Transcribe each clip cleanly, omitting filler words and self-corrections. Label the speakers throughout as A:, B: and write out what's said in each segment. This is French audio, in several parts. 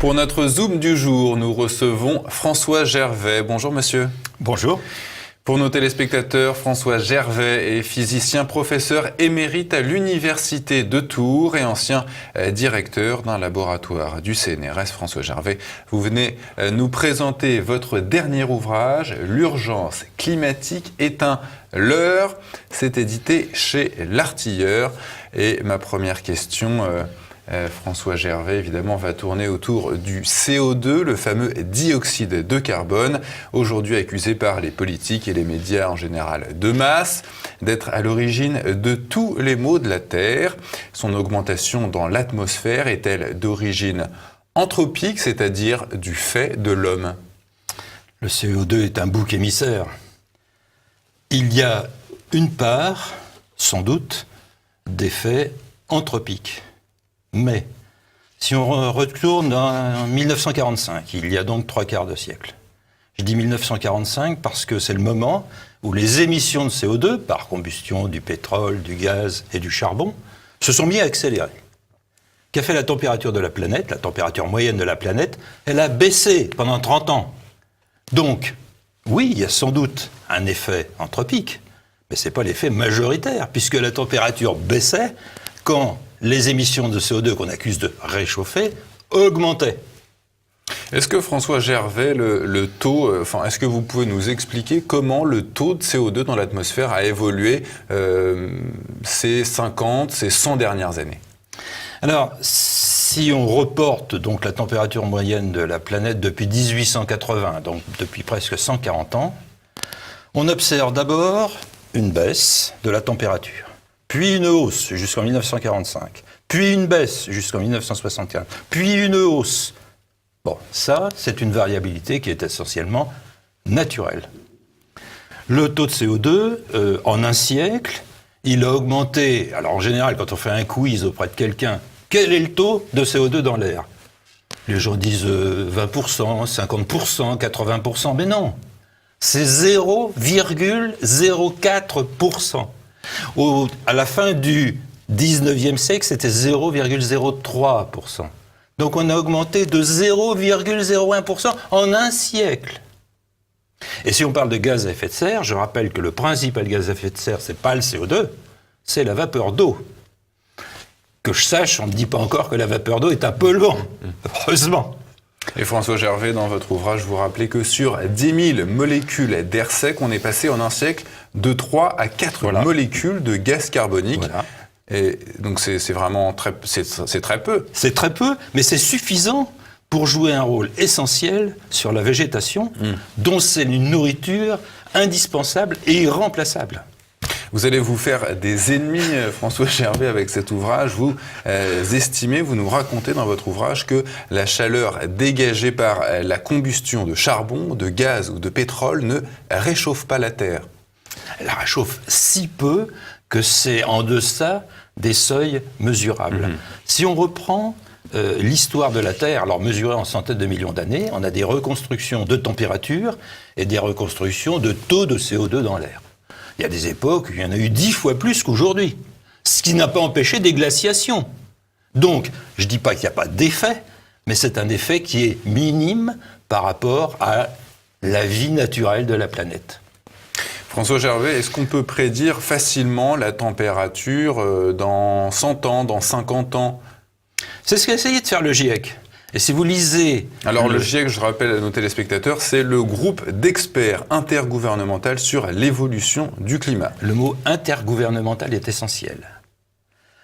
A: Pour notre Zoom du jour, nous recevons François Gervais. Bonjour monsieur.
B: Bonjour.
A: Pour nos téléspectateurs, François Gervais est physicien, professeur émérite à l'Université de Tours et ancien directeur d'un laboratoire du CNRS. François Gervais, vous venez nous présenter votre dernier ouvrage, L'urgence climatique est un leurre. C'est édité chez L'Artilleur. Et ma première question... François Gervais, évidemment, va tourner autour du CO2, le fameux dioxyde de carbone, aujourd'hui accusé par les politiques et les médias en général de masse, d'être à l'origine de tous les maux de la Terre. Son augmentation dans l'atmosphère est-elle d'origine anthropique, c'est-à-dire du fait de l'homme ?
B: Le CO2 est un bouc émissaire. Il y a une part, sans doute, d'effet anthropique. Mais, si on retourne en 1945, il y a donc 3/4 de siècle. Je dis 1945 parce que c'est le moment où les émissions de CO2, par combustion du pétrole, du gaz et du charbon, se sont mis à accélérer. Qu'a fait la température de la planète, la température moyenne de la planète? Elle a baissé pendant 30 ans. Donc, oui, il y a sans doute un effet anthropique, mais ce n'est pas l'effet majoritaire, puisque la température baissait quand les émissions de CO2 qu'on accuse de réchauffer augmentaient.
A: Est-ce que François Gervais, le taux, est-ce que vous pouvez nous expliquer comment le taux de CO2 dans l'atmosphère a évolué ces 50, ces 100 dernières années ?
B: Alors, si on reporte donc la température moyenne de la planète depuis 1880, donc depuis presque 140 ans, on observe d'abord une baisse de la température. Puis une hausse jusqu'en 1945, puis une baisse jusqu'en 1975, puis une hausse. Bon, ça, c'est une variabilité qui est essentiellement naturelle. Le taux de CO2, en un siècle, il a augmenté. Alors en général, quand on fait un quiz auprès de quelqu'un, quel est le taux de CO2 dans l'air ? Les gens disent 20%, 50%, 80%, mais non, c'est 0,04%. À la fin du 19e siècle, c'était 0,03%. Donc on a augmenté de 0,01% en un siècle. Et si on parle de gaz à effet de serre, je rappelle que le principal gaz à effet de serre, c'est pas le CO2, c'est la vapeur d'eau. Que je sache, on ne dit pas encore que la vapeur d'eau est un polluant, heureusement.
A: Et François Gervais, dans votre ouvrage, vous rappelez que sur 10 000 molécules d'air sec, on est passé en un siècle de 3 à 4 molécules de gaz carbonique. Voilà. Et donc c'est vraiment très peu. C'est très peu,
B: mais c'est suffisant pour jouer un rôle essentiel sur la végétation, dont c'est une nourriture indispensable et irremplaçable.
A: Vous allez vous faire des ennemis, François Gervais, avec cet ouvrage. Vous estimez, vous nous racontez dans votre ouvrage que la chaleur dégagée par la combustion de charbon, de gaz ou de pétrole ne réchauffe pas la Terre.
B: Elle la réchauffe si peu que c'est en deçà des seuils mesurables. Si on reprend l'histoire de la Terre, alors mesurée en centaines de millions d'années, on a des reconstructions de température et des reconstructions de taux de CO2 dans l'air. Il y a des époques où il y en a eu 10 fois plus qu'aujourd'hui, ce qui n'a pas empêché des glaciations. Donc, je ne dis pas qu'il n'y a pas d'effet, mais c'est un effet qui est minime par rapport à la vie naturelle de la planète.
A: François Gervais, est-ce qu'on peut prédire facilement la température dans 100 ans, dans 50 ans ?
B: C'est ce qu'a essayé de faire le GIEC. Et si vous lisez...
A: Alors le GIEC, je rappelle à nos téléspectateurs, c'est le groupe d'experts intergouvernemental sur l'évolution du climat.
B: Le mot intergouvernemental est essentiel.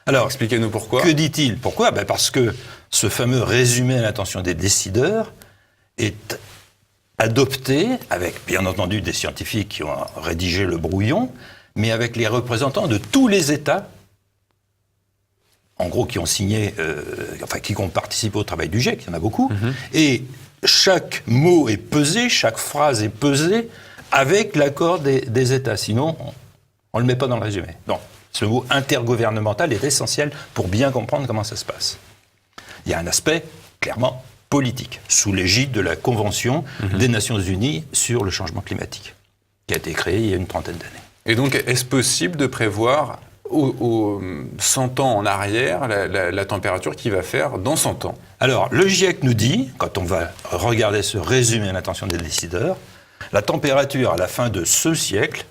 B: Alors,
A: expliquez-nous pourquoi.
B: Que dit-il ? Pourquoi ? Parce que ce fameux résumé à l'intention des décideurs est adopté avec, bien entendu, des scientifiques qui ont rédigé le brouillon, mais avec les représentants de tous les États, en gros, qui ont signé, qui ont participé au travail du GIEC, il y en a beaucoup, et chaque mot est pesé, chaque phrase est pesée avec l'accord des États, sinon on ne le met pas dans le résumé. Donc, ce mot intergouvernemental est essentiel pour bien comprendre comment ça se passe. Il y a un aspect clairement politique, sous l'égide de la Convention des Nations Unies sur le changement climatique, qui a été créée il y a une trentaine d'années.
A: Et donc, est-ce possible de prévoir au 100 ans en arrière, la température qu'il va faire dans 100 ans.
B: Alors, le GIEC nous dit, quand on va regarder ce résumé à l'attention des décideurs, la température à la fin de ce siècle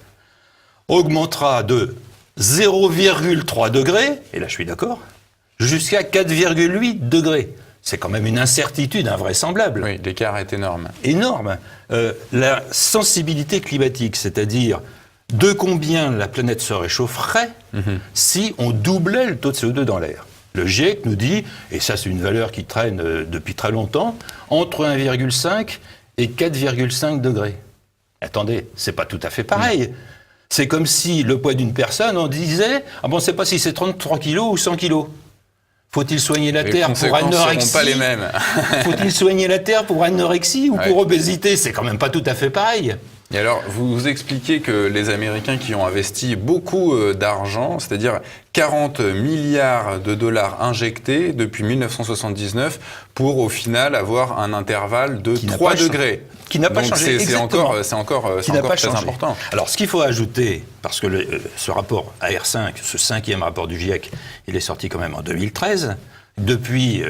B: augmentera de 0,3 degrés, et là je suis d'accord, jusqu'à 4,8 degrés. C'est quand même une incertitude invraisemblable.
A: Oui, l'écart est énorme.
B: Énorme. La sensibilité climatique, c'est-à-dire de combien la planète se réchaufferait si on doublait le taux de CO2 dans l'air. Le GIEC nous dit, et ça c'est une valeur qui traîne depuis très longtemps, entre 1,5 et 4,5 degrés. Attendez, c'est pas tout à fait pareil. C'est comme si le poids d'une personne, on disait, ah bon, on ne sait pas si c'est 33 kilos ou 100 kilos. Faut-il soigner la Terre pour anorexie ?
A: Pas les mêmes.
B: Faut-il soigner la Terre pour anorexie ou pour obésité ? C'est quand même pas tout à fait pareil.
A: Et alors, vous expliquez que les Américains qui ont investi beaucoup d'argent, c'est-à-dire 40 milliards de dollars injectés depuis 1979 pour au final avoir un intervalle de 3 degrés.
B: Qui n'a pas changé.
A: C'est encore très important.
B: Alors, ce qu'il faut ajouter, parce que ce rapport AR5, ce 5e rapport du GIEC, il est sorti quand même en 2013. Depuis,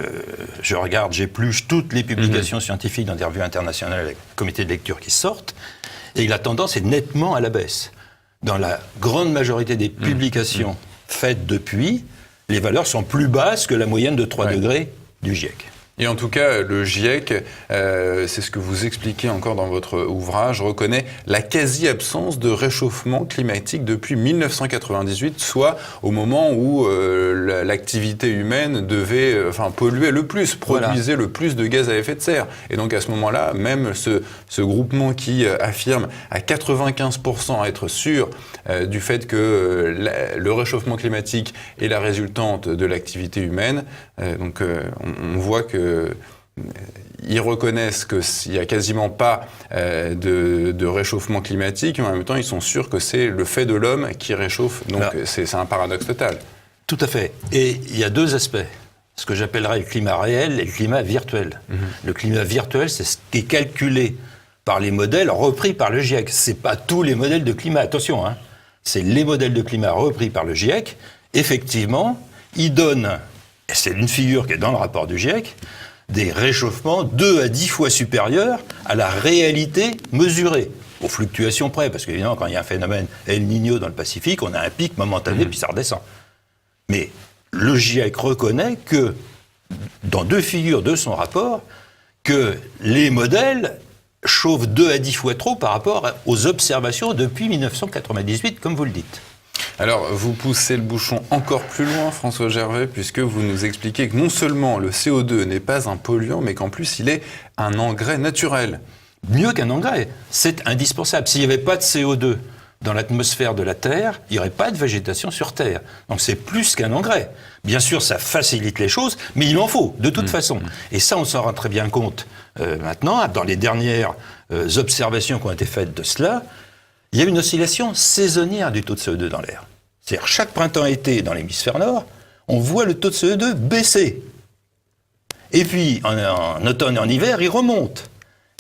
B: je regarde, j'épluche toutes les publications scientifiques dans des revues internationales avec comités de lecture qui sortent, et la tendance est nettement à la baisse. Dans la grande majorité des publications faites depuis, les valeurs sont plus basses que la moyenne de 3 degrés du GIEC.
A: Et en tout cas, le GIEC, c'est ce que vous expliquez encore dans votre ouvrage, reconnaît la quasi-absence de réchauffement climatique depuis 1998, soit au moment où l'activité humaine devait polluer le plus, produisait le plus de gaz à effet de serre. Et donc à ce moment-là, même ce groupement qui affirme à 95% être sûr du fait que le réchauffement climatique est la résultante de l'activité humaine, on voit que ils reconnaissent qu'il n'y a quasiment pas de réchauffement climatique, mais en même temps, ils sont sûrs que c'est le fait de l'homme qui réchauffe. Donc, c'est un paradoxe total.
B: Tout à fait. Et il y a deux aspects. Ce que j'appellerais le climat réel et le climat virtuel. Le climat virtuel, c'est ce qui est calculé par les modèles repris par le GIEC. Ce n'est pas tous les modèles de climat, attention. C'est les modèles de climat repris par le GIEC. Effectivement, ils donnent, et c'est une figure qui est dans le rapport du GIEC, des réchauffements 2 à 10 fois supérieurs à la réalité mesurée, aux fluctuations près, parce qu'évidemment, quand il y a un phénomène El Niño dans le Pacifique, on a un pic momentané, puis ça redescend. Mais le GIEC reconnaît que, dans 2 figures de son rapport, que les modèles chauffent 2 à 10 fois trop par rapport aux observations depuis 1998, comme vous le dites.
A: Alors, vous poussez le bouchon encore plus loin, François Gervais, puisque vous nous expliquez que non seulement le CO2 n'est pas un polluant, mais qu'en plus, il est un engrais naturel.
B: Mieux qu'un engrais, c'est indispensable. S'il n'y avait pas de CO2 dans l'atmosphère de la Terre, il n'y aurait pas de végétation sur Terre. Donc c'est plus qu'un engrais. Bien sûr, ça facilite les choses, mais il en faut, de toute façon. Et ça, on s'en rend très bien compte maintenant. Dans les dernières observations qui ont été faites de cela, il y a une oscillation saisonnière du taux de CO2 dans l'air. C'est-à-dire, chaque printemps-été dans l'hémisphère nord, on voit le taux de CO2 baisser. Et puis, en automne et en hiver, il remonte.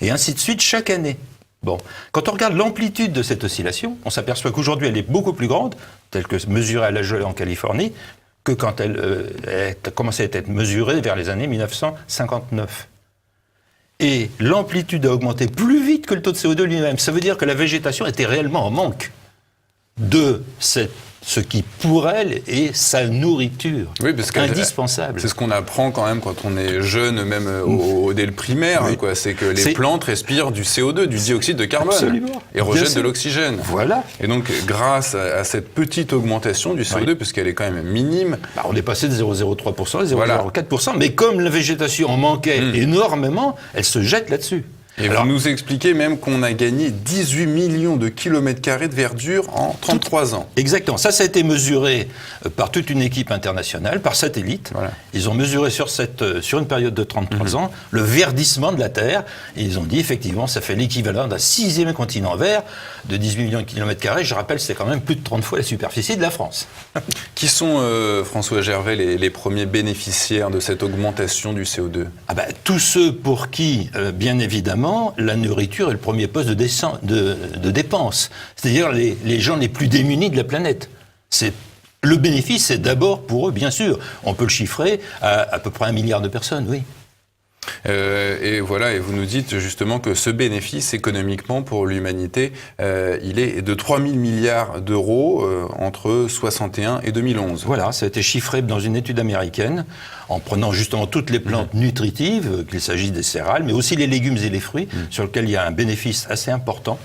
B: Et ainsi de suite chaque année. Bon, quand on regarde l'amplitude de cette oscillation, on s'aperçoit qu'aujourd'hui, elle est beaucoup plus grande, telle que mesurée à la gelée en Californie, que quand elle a commencé à être mesurée vers les années 1959. Et l'amplitude a augmenté plus vite que le taux de CO2 lui-même. Ça veut dire que la végétation était réellement en manque de ce qui, pour elle, est sa nourriture.
A: Oui, parce que
B: indispensable.
A: C'est ce qu'on apprend quand même quand on est jeune, même dès le primaire. Oui. C'est que les plantes respirent du CO2, du dioxyde de carbone.
B: Absolument.
A: Et rejettent de l'oxygène.
B: Voilà.
A: Et donc, grâce à cette petite augmentation du CO2, puisqu'elle est quand même minime...
B: on est passé de 0,03% à 0,04%, mais comme la végétation en manquait énormément, elle se jette là-dessus.
A: Et vous nous expliquez même qu'on a gagné 18 millions de kilomètres carrés de verdure en 33 ans.
B: Exactement. Ça a été mesuré par toute une équipe internationale, par satellite. Voilà. Ils ont mesuré sur une période de 33 ans le verdissement de la Terre. Et ils ont dit, effectivement, ça fait l'équivalent d'un 6e continent vert de 18 millions de kilomètres carrés. Je rappelle, c'est quand même plus de 30 fois la superficie de la France.
A: Qui sont, François Gervais, les premiers bénéficiaires de cette augmentation du CO2 ?
B: Tous ceux pour qui, bien évidemment, la nourriture est le premier poste de dépense. C'est-à-dire les gens les plus démunis de la planète. C'est Le bénéfice, c'est d'abord pour eux, bien sûr. On peut le chiffrer à peu près 1 milliard de personnes, oui.
A: Et voilà, et vous nous dites justement que ce bénéfice économiquement pour l'humanité, il est de 3 000 milliards d'euros entre 61 et 2011.
B: Voilà, ça a été chiffré dans une étude américaine en prenant justement toutes les plantes nutritives, qu'il s'agisse des céréales, mais aussi les légumes et les fruits, sur lesquels il y a un bénéfice assez important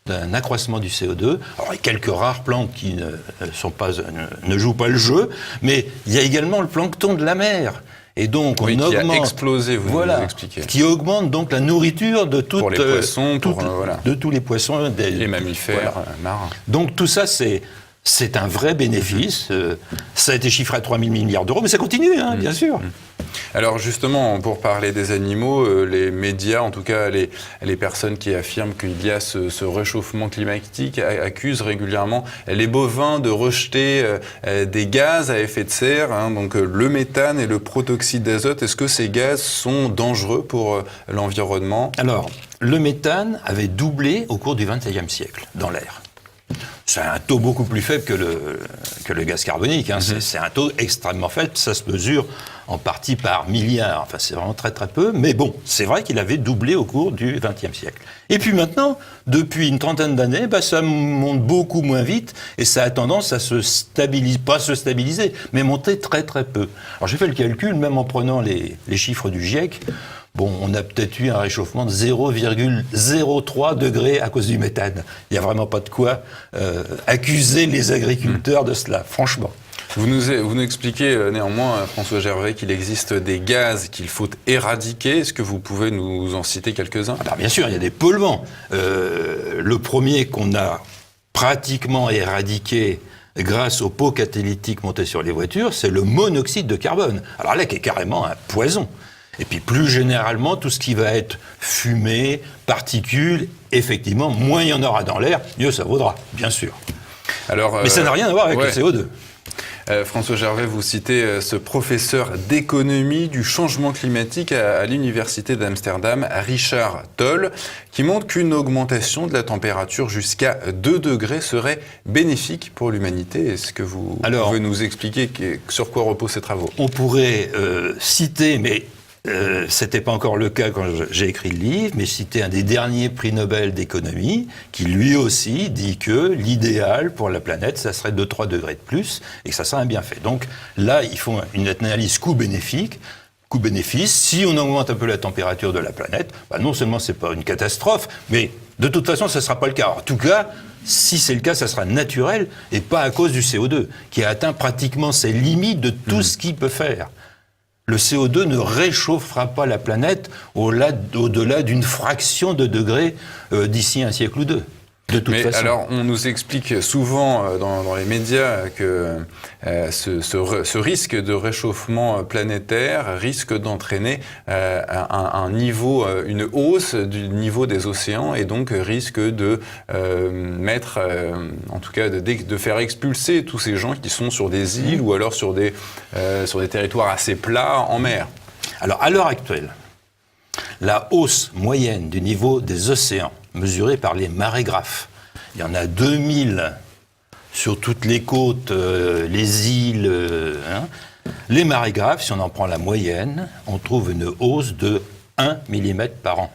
B: d'un accroissement du CO2. Alors, il y a quelques rares plantes qui ne jouent pas le jeu, mais il y a également le plancton de la mer. Et donc, on augmente,
A: qui a explosé, vous nous expliquez.
B: Qui augmente donc la nourriture de toutes,
A: pour les poissons,
B: de tous les poissons,
A: les mammifères marins.
B: Donc tout ça, c'est un vrai bénéfice. Ça a été chiffré à 3 000 milliards d'euros, mais ça continue, bien sûr.
A: Alors justement, pour parler des animaux, les médias, en tout cas les personnes qui affirment qu'il y a ce réchauffement climatique, accusent régulièrement les bovins de rejeter des gaz à effet de serre, donc le méthane et le protoxyde d'azote. Est-ce que ces gaz sont dangereux pour l'environnement ?
B: Alors, le méthane avait doublé au cours du XXe siècle dans l'air. C'est un taux beaucoup plus faible que le gaz carbonique. C'est un taux extrêmement faible. Ça se mesure en partie par milliard. Enfin, c'est vraiment très très peu. Mais bon, c'est vrai qu'il avait doublé au cours du XXe siècle. Et puis maintenant, depuis une trentaine d'années, ça monte beaucoup moins vite et ça a tendance à pas se stabiliser, mais monter très très peu. Alors j'ai fait le calcul, même en prenant les chiffres du GIEC. Bon, on a peut-être eu un réchauffement de 0,03 degrés à cause du méthane. Il n'y a vraiment pas de quoi accuser les agriculteurs de cela, franchement.
A: Vous nous expliquez néanmoins, François Gervais, qu'il existe des gaz qu'il faut éradiquer. Est-ce que vous pouvez nous en citer quelques-uns ?
B: Alors bien sûr, il y a des polluants. Le premier qu'on a pratiquement éradiqué grâce aux pots catalytiques montés sur les voitures, c'est le monoxyde de carbone. Alors là, qui est carrément un poison. Et puis plus généralement, tout ce qui va être fumée, particules, effectivement, moins il y en aura dans l'air, mieux ça vaudra, bien sûr. Alors, mais ça n'a rien à voir avec le CO2.
A: François Gervais, vous citez ce professeur d'économie du changement climatique à l'université d'Amsterdam, Richard Tol, qui montre qu'une augmentation de la température jusqu'à 2 degrés serait bénéfique pour l'humanité. Est-ce que vous pouvez nous expliquer sur quoi reposent ces travaux ?
B: On pourrait citer, mais c'était pas encore le cas quand j'ai écrit le livre, mais citer un des derniers prix Nobel d'économie, qui lui aussi dit que l'idéal pour la planète, ça serait 2-3 degrés de plus, et que ça serait un bienfait. Donc là, ils font une analyse coût-bénéfice. Si on augmente un peu la température de la planète, non seulement c'est pas une catastrophe, mais de toute façon, ça sera pas le cas. En tout cas, si c'est le cas, ça sera naturel, et pas à cause du CO2, qui a atteint pratiquement ses limites de tout ce qu'il peut faire. Le CO2 ne réchauffera pas la planète au-delà d'une fraction de degré d'ici un siècle ou deux. De toute façon.
A: Alors, on nous explique souvent dans les médias que ce risque de réchauffement planétaire risque d'entraîner une hausse du niveau des océans et donc risque de en tout cas, de faire expulser tous ces gens qui sont sur des îles ou alors sur des territoires assez plats en mer.
B: Alors, à l'heure actuelle, la hausse moyenne du niveau des océans mesurée par les marégraphes. Il y en a 2000 sur toutes les côtes, les îles. Les marégraphes, si on en prend la moyenne, on trouve une hausse de 1 mm par an.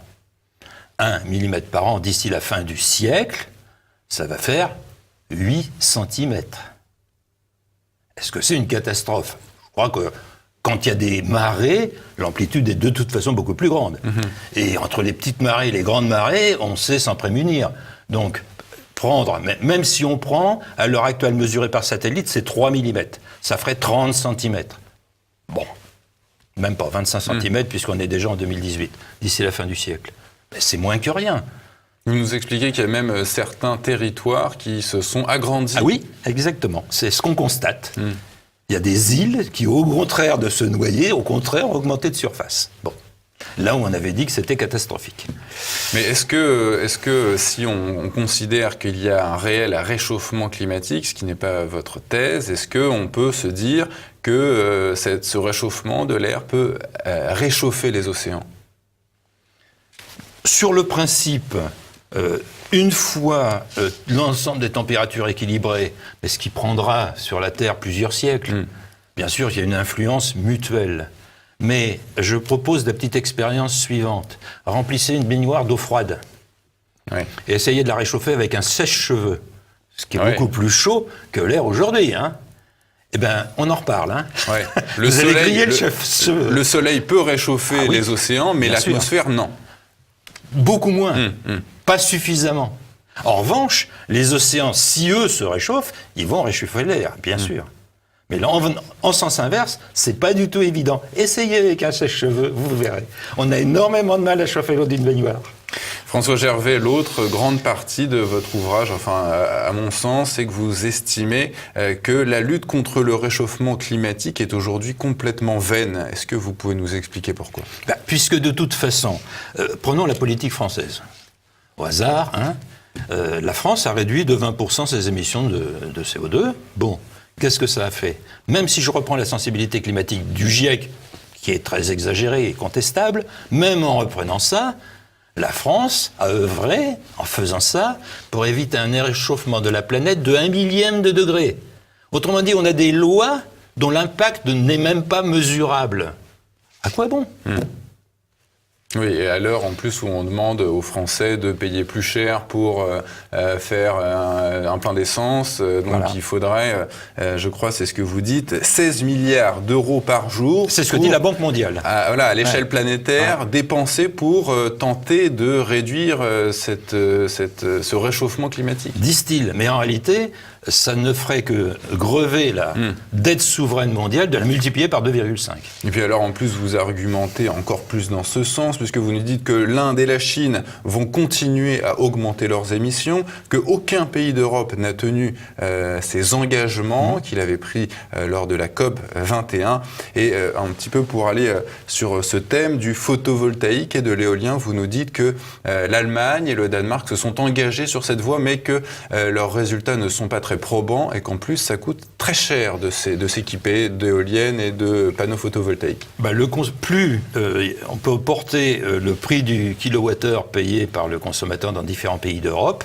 B: 1 mm par an d'ici la fin du siècle, ça va faire 8 cm. Est-ce que c'est une catastrophe ? Je crois que quand il y a des marées, l'amplitude est de toute façon beaucoup plus grande. Et entre les petites marées et les grandes marées, on sait s'en prémunir. Donc, même si on prend, à l'heure actuelle mesurée par satellite, c'est 3 mm. Ça ferait 30 cm. Bon, même pas 25 cm, puisqu'on est déjà en 2018, d'ici la fin du siècle. Mais c'est moins que rien.
A: Vous nous expliquez qu'il y a même certains territoires qui se sont agrandis.
B: Ah oui, exactement. C'est ce qu'on constate. Il y a des îles qui, au contraire de se noyer, au contraire, ont augmenté de surface. Bon, là où on avait dit que c'était catastrophique.
A: Mais est-ce que si on considère qu'il y a un réel réchauffement climatique, ce qui n'est pas votre thèse, est-ce qu'on peut se dire que ce réchauffement de l'air peut réchauffer les océans ?
B: Sur le principe, une fois l'ensemble des températures équilibrées, mais ce qui prendra sur la Terre plusieurs siècles, bien sûr, il y a une influence mutuelle. Mais je propose la petite expérience suivante. Remplissez une baignoire d'eau froide et essayez de la réchauffer avec un sèche-cheveux, ce qui est beaucoup plus chaud que l'air aujourd'hui, hein. Eh bien, on en reparle. Hein.
A: Ouais.
B: Le
A: soleil peut réchauffer les océans, mais l'atmosphère, non.
B: Beaucoup moins. Pas suffisamment. En revanche, les océans, si eux se réchauffent, ils vont réchauffer l'air, bien sûr. Mais là, en sens inverse, c'est pas du tout évident. Essayez avec un sèche-cheveux, vous verrez. On a énormément de mal à chauffer l'eau d'une baignoire.
A: François Gervais, l'autre grande partie de votre ouvrage, enfin à mon sens, c'est que vous estimez que la lutte contre le réchauffement climatique est aujourd'hui complètement vaine. Est-ce que vous pouvez nous expliquer pourquoi ?
B: Puisque de toute façon, prenons la politique française. Au hasard, hein, la France a réduit de 20% ses émissions de CO2. Bon, qu'est-ce que ça a fait ? Même si je reprends la sensibilité climatique du GIEC, qui est très exagérée et contestable, même en reprenant ça, la France a œuvré, en faisant ça, pour éviter un réchauffement de la planète de 1/1000 de degré. Autrement dit, on a des lois dont l'impact n'est même pas mesurable. À quoi bon ?
A: Oui, et à l'heure en plus où on demande aux Français de payer plus cher pour faire un plein d'essence, donc il faudrait, je crois, c'est ce que vous dites, 16 milliards d'euros par jour.
B: C'est ce que dit la Banque mondiale.
A: À l'échelle planétaire, dépensés pour tenter de réduire ce réchauffement climatique.
B: Disent-ils, mais en réalité, ça ne ferait que grever la dette souveraine mondiale, de la multiplier par 2,5.
A: Et puis alors en plus vous argumentez encore plus dans ce sens, puisque vous nous dites que l'Inde et la Chine vont continuer à augmenter leurs émissions, qu'aucun pays d'Europe n'a tenu ses engagements qu'il avait pris lors de la COP 21. Et un petit peu pour aller sur ce thème du photovoltaïque et de l'éolien, vous nous dites que l'Allemagne et le Danemark se sont engagés sur cette voie, mais que leurs résultats ne sont pas très probants et qu'en plus ça coûte très cher de s'équiper d'éoliennes et de panneaux photovoltaïques.
B: Plus on peut porter le prix du kilowattheure payé par le consommateur dans différents pays d'Europe,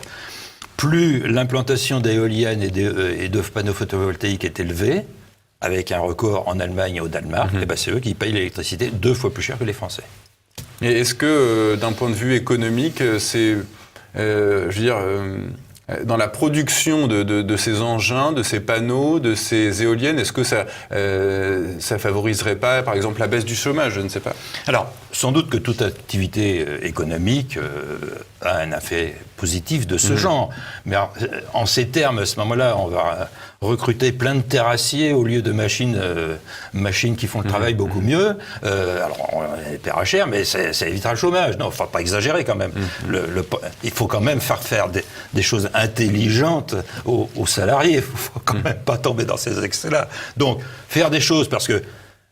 B: plus l'implantation d'éoliennes et de panneaux photovoltaïques est élevée, avec un record en Allemagne et au Danemark, et c'est eux qui payent l'électricité 2 fois plus cher que les Français.
A: Et est-ce que, d'un point de vue économique, c'est, dans la production de ces engins, de ces panneaux, de ces éoliennes, est-ce que ça favoriserait pas, par exemple, la baisse du chômage ? Je ne sais pas.
B: Alors, sans doute que toute activité économique a un effet positif de ce genre. Mais en ces termes, à ce moment-là, on va recruter plein de terrassiers au lieu de machines qui font le travail beaucoup mieux. Alors, on les paiera cher, mais ça évitera le chômage. Non, il ne faut pas exagérer quand même. Il faut quand même faire des choses intelligentes aux salariés. Il ne faut quand même pas tomber dans ces excès-là. Donc, faire des choses parce que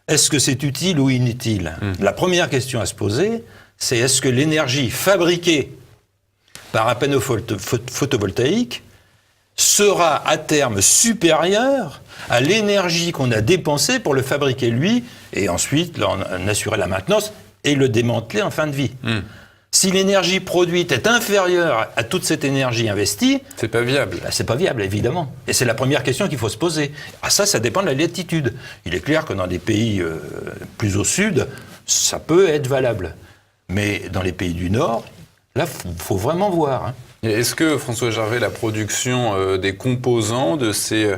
B: est-ce que c'est utile ou inutile ? La première question à se poser, c'est est-ce que l'énergie fabriquée par un panneau photovoltaïque sera à terme supérieure à l'énergie qu'on a dépensée pour le fabriquer lui, et ensuite en assurer la maintenance et le démanteler en fin de vie. Si l'énergie produite est inférieure à toute cette énergie investie...
A: C'est pas viable.
B: C'est pas viable, évidemment. Et c'est la première question qu'il faut se poser. Ça dépend de la latitude. Il est clair que dans des pays plus au sud, ça peut être valable. Mais dans les pays du Nord, là, il faut vraiment voir. Hein.
A: Et est-ce que, François Gervais, la production des composants de ces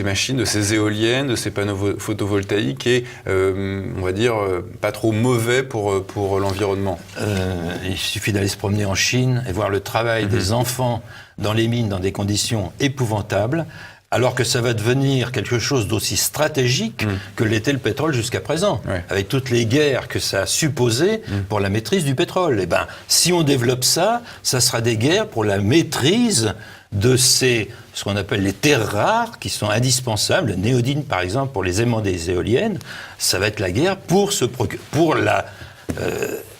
A: machines, de ces éoliennes, de ces panneaux photovoltaïques est, on va dire, pas trop mauvais pour l'environnement ?
B: Il suffit d'aller se promener en Chine et voir le travail des enfants dans les mines dans des conditions épouvantables, alors que ça va devenir quelque chose d'aussi stratégique que l'était le pétrole jusqu'à présent, avec toutes les guerres que ça a supposées pour la maîtrise du pétrole. Eh ben, si on développe ça sera des guerres pour la maîtrise de ce qu'on appelle les terres rares, qui sont indispensables, le néodyme par exemple, pour les aimants des éoliennes. Ça va être la guerre pour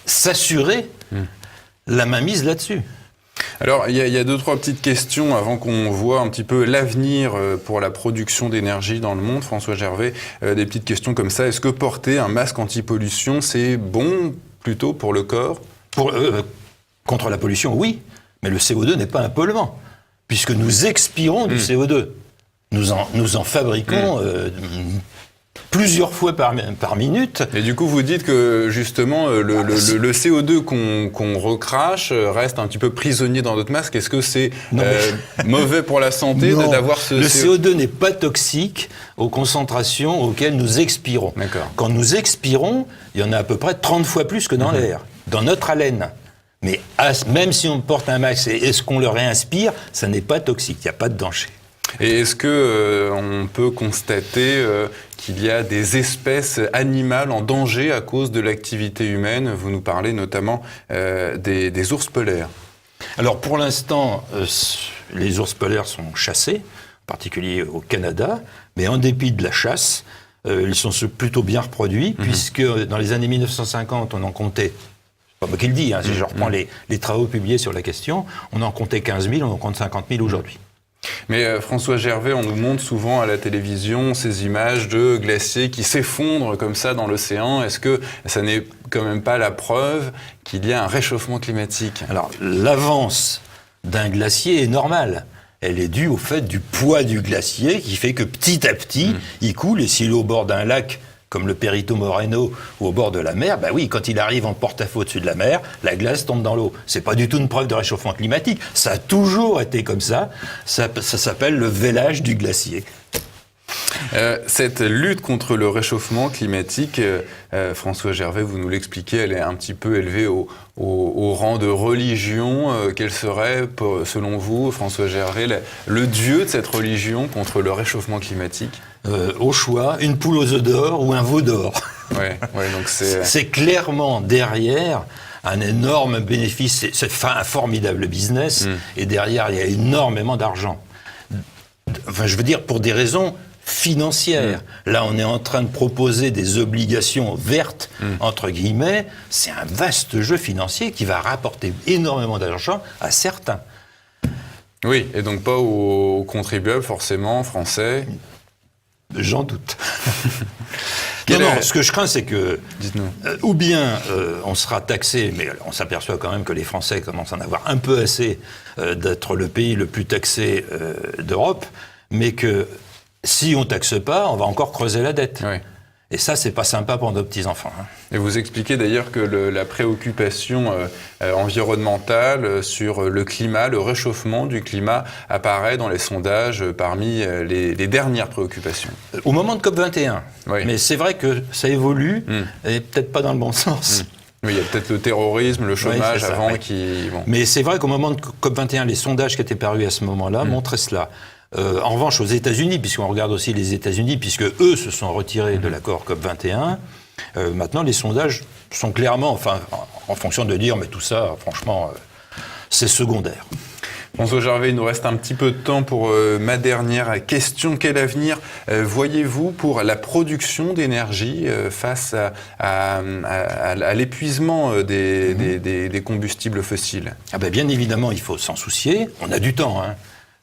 B: s'assurer la mainmise là-dessus.
A: Alors, il y a 2-3 petites questions avant qu'on voit un petit peu l'avenir pour la production d'énergie dans le monde. François Gervais, des petites questions comme ça. Est-ce que porter un masque anti-pollution, c'est bon plutôt pour le corps ?
B: Contre la pollution, oui. Mais le CO2 n'est pas un polluant, puisque nous expirons du CO2. Nous en fabriquons plusieurs fois par minute.
A: Et du coup, vous dites que justement, le CO2 qu'on recrache reste un petit peu prisonnier dans notre masque. Est-ce que c'est mauvais pour la santé d'avoir ce...
B: Le CO2 n'est pas toxique aux concentrations auxquelles nous expirons.
A: D'accord.
B: Quand nous expirons, il y en a à peu près 30 fois plus que dans l'air, dans notre haleine. Mais même si on porte un masque et est-ce qu'on le réinspire, ça n'est pas toxique, il n'y a pas de danger.
A: Et est-ce que on peut constater qu'il y a des espèces animales en danger à cause de l'activité humaine? Vous nous parlez notamment des ours polaires.
B: Alors pour l'instant, les ours polaires sont chassés, en particulier au Canada, mais en dépit de la chasse, ils sont plutôt bien reproduits, puisque dans les années 1950, on en comptait, c'est pas moi qui le dis, si je reprends les travaux publiés sur la question, on en comptait 15 000, on en compte 50 000 aujourd'hui.
A: Mais François Gervais, on nous montre souvent à la télévision ces images de glaciers qui s'effondrent comme ça dans l'océan. Est-ce que ça n'est quand même pas la preuve qu'il y a un réchauffement climatique?
B: Alors, l'avance d'un glacier est normale. Elle est due au fait du poids du glacier qui fait que petit à petit, il coule. Et s'il est au bord d'un lac comme le Perito Moreno ou au bord de la mer, bah oui, quand il arrive en porte-à-faux au-dessus de la mer, la glace tombe dans l'eau. C'est pas du tout une preuve de réchauffement climatique. Ça a toujours été comme ça. Ça s'appelle le vélage du glacier.
A: Cette lutte contre le réchauffement climatique, François Gervais, vous nous l'expliquez, elle est un petit peu élevée au rang de religion. Quel serait, selon vous, François Gervais, le dieu de cette religion contre le réchauffement climatique?
B: Au choix, une poule aux œufs d'or ou un veau d'or.
A: Ouais, donc
B: c'est clairement derrière un énorme bénéfice, c'est un formidable business, et derrière il y a énormément d'argent. Enfin, je veux dire, pour des raisons financières. Là, on est en train de proposer des obligations vertes, entre guillemets. C'est un vaste jeu financier qui va rapporter énormément d'argent à certains.
A: Oui, et donc pas aux contribuables, forcément, français.
B: J'en doute. Non, ce que je crains, c'est que, ou bien on sera taxé, mais on s'aperçoit quand même que les Français commencent à en avoir un peu assez d'être le pays le plus taxé d'Europe, mais que si on taxe pas, on va encore creuser la dette.
A: Oui.
B: Et ça, c'est pas sympa pour nos petits-enfants.
A: Et vous expliquez d'ailleurs que la préoccupation environnementale sur le climat, le réchauffement du climat, apparaît dans les sondages parmi les dernières préoccupations.
B: Au moment de COP21.
A: Oui.
B: Mais c'est vrai que ça évolue, et peut-être pas dans le bon sens.
A: Oui, il y a peut-être le terrorisme, le chômage avant qui... Bon.
B: Mais c'est vrai qu'au moment de COP21, les sondages qui étaient parus à ce moment-là montraient cela. En revanche, aux États-Unis, puisqu'on regarde aussi les États-Unis, puisque eux se sont retirés de l'accord COP21, maintenant les sondages sont clairement, enfin, en fonction de dire, mais tout ça, franchement, c'est secondaire.
A: François Gervais, il nous reste un petit peu de temps pour ma dernière question. Quel avenir voyez-vous pour la production d'énergie face à l'épuisement des combustibles fossiles?
B: Bien évidemment, il faut s'en soucier. On a du temps, hein.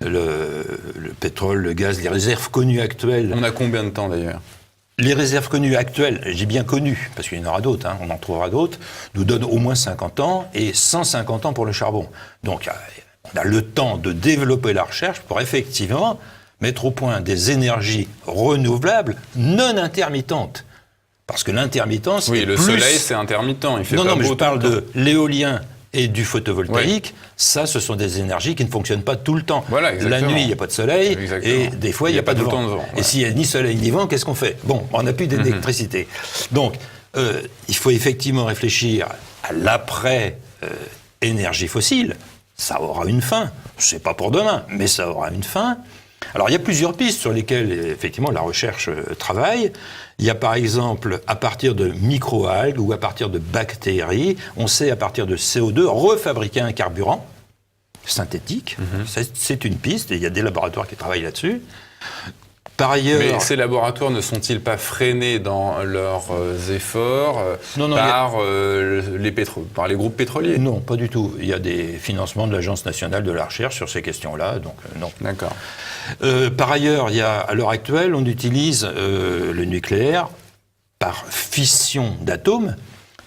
B: Le pétrole, le gaz, les réserves connues actuelles.
A: On a combien de temps d'ailleurs?
B: Les réserves connues actuelles, j'ai bien connu, parce qu'il y en aura d'autres, on en trouvera d'autres, nous donnent au moins 50 ans et 150 ans pour le charbon. Donc on a le temps de développer la recherche pour effectivement mettre au point des énergies renouvelables non intermittentes. Parce que l'intermittence...
A: Oui, le soleil c'est intermittent, il fait pas beau.
B: Non, mais je parle de l'éolien et du photovoltaïque,
A: oui.
B: Ça, ce sont des énergies qui ne fonctionnent pas tout le temps.
A: Voilà,
B: la nuit, il n'y a pas de soleil,
A: exactement.
B: Et des fois, il n'y a pas de vent.
A: Voilà.
B: Et s'il n'y a ni soleil ni vent, qu'est-ce qu'on fait? Bon, on n'a plus d'électricité. Donc, il faut effectivement réfléchir à l'après-énergie fossile. Ça aura une fin. Ce n'est pas pour demain, mais ça aura une fin. Alors, il y a plusieurs pistes sur lesquelles, effectivement, la recherche travaille. Il y a, par exemple, à partir de microalgues ou à partir de bactéries, on sait, à partir de CO2, refabriquer un carburant synthétique. C'est une piste, et il y a des laboratoires qui travaillent là-dessus. Par ailleurs...
A: Mais ces laboratoires ne sont-ils pas freinés dans leurs efforts par les groupes pétroliers?
B: Non, pas du tout. Il y a des financements de l'Agence nationale de la recherche sur ces questions-là, donc non.
A: D'accord.
B: Par ailleurs, à l'heure actuelle, on utilise le nucléaire par fission d'atomes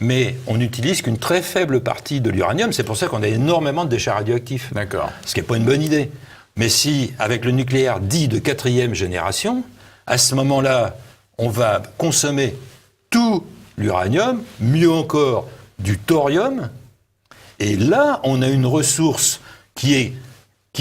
B: mais on n'utilise qu'une très faible partie de l'uranium. C'est pour ça qu'on a énormément de déchets radioactifs.
A: D'accord.
B: Ce qui n'est pas une bonne idée. Mais si, avec le nucléaire dit de 4e génération, à ce moment-là, on va consommer tout l'uranium, mieux encore du thorium, et là, on a une ressource qui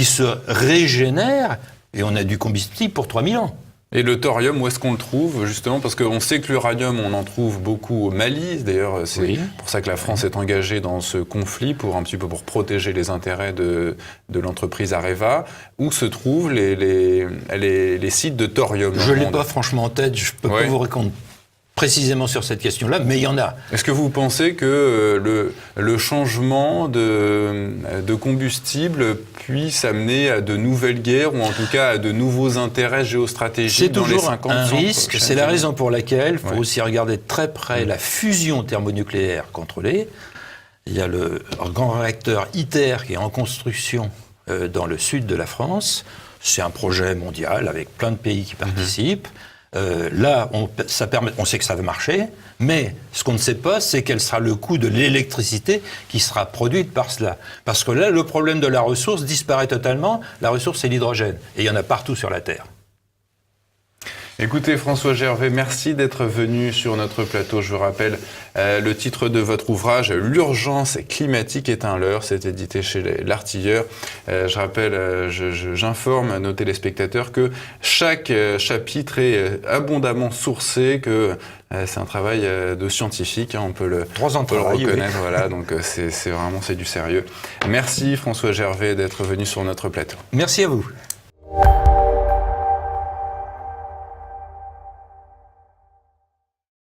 B: se régénère, et on a du combustible pour 3000 ans.
A: Et le thorium, où est-ce qu'on le trouve, justement? Parce qu'on sait que l'uranium, on en trouve beaucoup au Mali. D'ailleurs, c'est pour ça que la France est engagée dans ce conflit, pour un petit peu pour protéger les intérêts de l'entreprise Areva. Où se trouvent les sites de thorium?
B: Je ne l'ai pas franchement en tête, je ne peux pas vous répondre précisément sur cette question-là, mais il y en a.
A: Est-ce que vous pensez que le changement de combustible puisse amener à de nouvelles guerres, ou en tout cas à de nouveaux intérêts géostratégiques dans les 50 ans?
B: C'est toujours un risque, c'est la raison pour laquelle il faut aussi regarder de très près la fusion thermonucléaire contrôlée. Il y a le grand réacteur ITER qui est en construction dans le sud de la France. C'est un projet mondial avec plein de pays qui participent. Là, on sait que ça va marcher, mais ce qu'on ne sait pas, c'est quel sera le coût de l'électricité qui sera produite par cela. Parce que là, le problème de la ressource disparaît totalement. La ressource, c'est l'hydrogène. Et il y en a partout sur la Terre.
A: Écoutez, François Gervais, merci d'être venu sur notre plateau. Je vous rappelle le titre de votre ouvrage, L'urgence climatique est un leurre. C'est édité chez L'Artilleur. Je rappelle, j'informe nos téléspectateurs que chaque chapitre est abondamment sourcé, que c'est un travail de scientifique, hein, on peut le reconnaître. Oui. Voilà, donc c'est du sérieux. Merci François Gervais d'être venu sur notre plateau.
B: Merci à vous.